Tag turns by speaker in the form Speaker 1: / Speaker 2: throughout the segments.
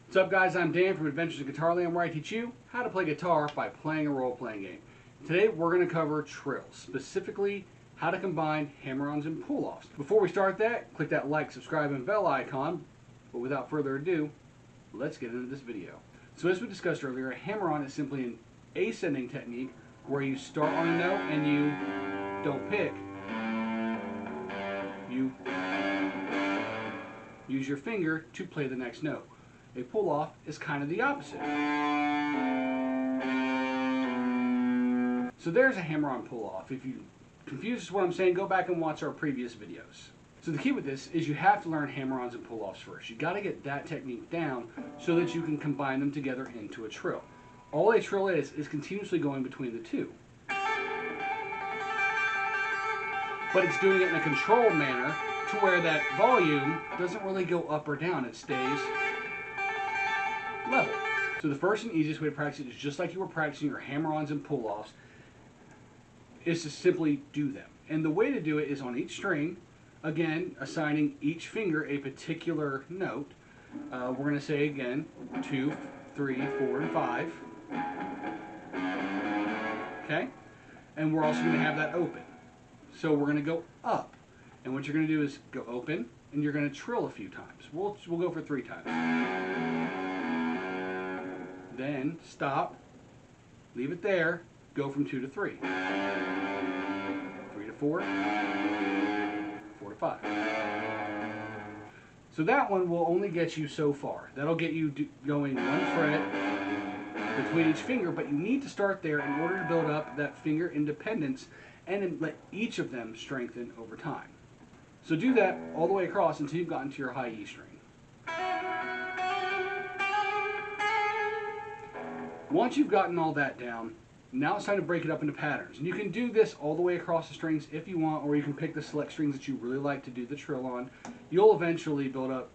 Speaker 1: What's up guys, I'm Dan from Adventures in Guitarland, where I teach you how to play guitar by playing a role-playing game. Today we're going to cover trills, specifically how to combine hammer-ons and pull-offs. Before we start that, click that like, subscribe, and bell icon, but without further ado, let's get into this video. So as we discussed earlier, a hammer-on is simply an ascending technique where you start on a note and you don't pick, you use your finger to play the next note. A pull-off is kind of the opposite. So there's a hammer-on pull-off. If you're confused with what I'm saying, go back and watch our previous videos. So the key with this is you have to learn hammer-ons and pull-offs first. You got to get that technique down so that you can combine them together into a trill. All a trill is continuously going between the two. But it's doing it in a controlled manner to where that volume doesn't really go up or down. It stays level. So the first and easiest way to practice it is just like you were practicing your hammer-ons and pull-offs, is to simply do them. And the way to do it is on each string, again, assigning each finger a particular note. We're going to say again, 2, 3, 4, and 5. Okay? And we're also going to have that open. So we're going to go up. And what you're going to do is go open, and you're going to trill a few times. We'll go for 3 times. Then stop, leave it there, go from 2 to 3, 3 to 4, 4 to 5. So that one will only get you so far. That'll get you going 1 fret between each finger, but you need to start there in order to build up that finger independence and let each of them strengthen over time. So do that all the way across until you've gotten to your high E string. Once you've gotten all that down, now it's time to break it up into patterns. And you can do this all the way across the strings if you want, or you can pick the select strings that you really like to do the trill on. You'll eventually build up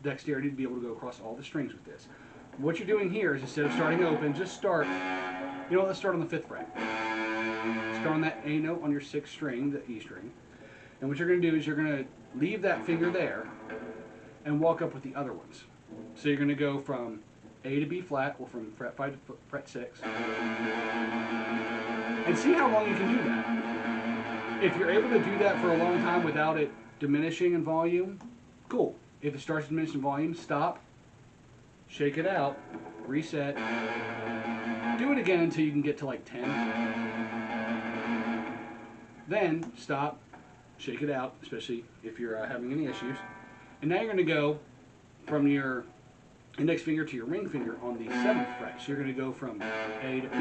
Speaker 1: dexterity to be able to go across all the strings with this. What you're doing here is, instead of starting open, just start, let's start on the 5th fret. Start on that A note on your 6th string, the E string. And what you're going to do is you're going to leave that finger there and walk up with the other ones. So you're going to go from A to B flat, or from fret 5 to fret 6. And see how long you can do that. If you're able to do that for a long time without it diminishing in volume, cool. If it starts to diminish in volume, stop, shake it out, reset, do it again until you can get to like 10. Then stop, shake it out, especially if you're having any issues. And now you're going to go from your index finger to your ring finger on the 7th fret. So you're going to go from A to B.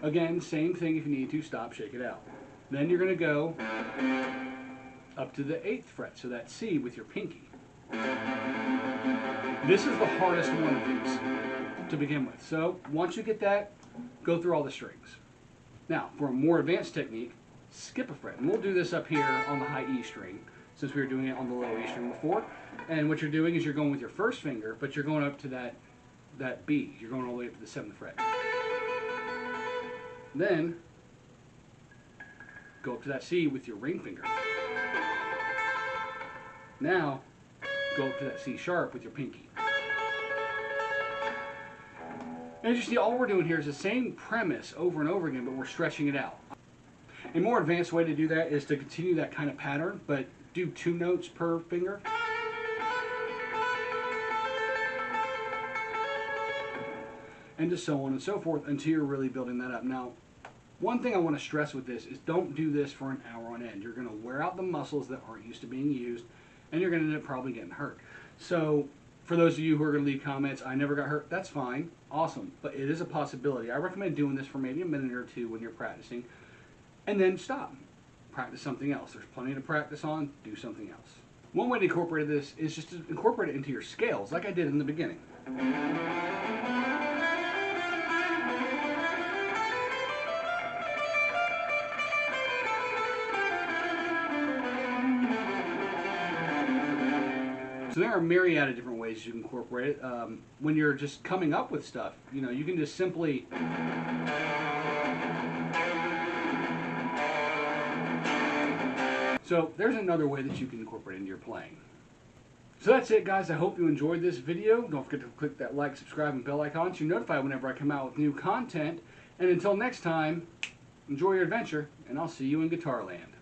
Speaker 1: Again, same thing if you need to, stop, shake it out. Then you're going to go up to the 8th fret, so that's C with your pinky. This is the hardest one of these to begin with. So once you get that, go through all the strings. Now, for a more advanced technique, skip a fret. And we'll do this up here on the high E string, since we were doing it on the low E string before. And what you're doing is you're going with your 1st finger, but you're going up to that B. You're going all the way up to the 7th fret. Then go up to that C with your ring finger. Now go up to that C sharp with your pinky. And as you see, all we're doing here is the same premise over and over again, but we're stretching it out. A more advanced way to do that is to continue that kind of pattern, but do 2 notes per finger. And just so on and so forth until you're really building that up. Now, one thing I want to stress with this is don't do this for an hour on end. You're going to wear out the muscles that aren't used to being used, and you're going to end up probably getting hurt. So for those of you who are going to leave comments, I never got hurt, that's fine, awesome, but it is a possibility. I recommend doing this for maybe a minute or 2 when you're practicing, and then stop. Practice something else. There's plenty to practice on. Do something else. One way to incorporate this is just to incorporate it into your scales, like I did in the beginning. So there are a myriad of different ways you can incorporate it. When you're just coming up with stuff, you can just simply So there's another way that you can incorporate into your playing. So that's it, guys. I hope you enjoyed this video. Don't forget to click that like, subscribe, and bell icon so you're notified whenever I come out with new content. And until next time, enjoy your adventure, and I'll see you in Guitarland.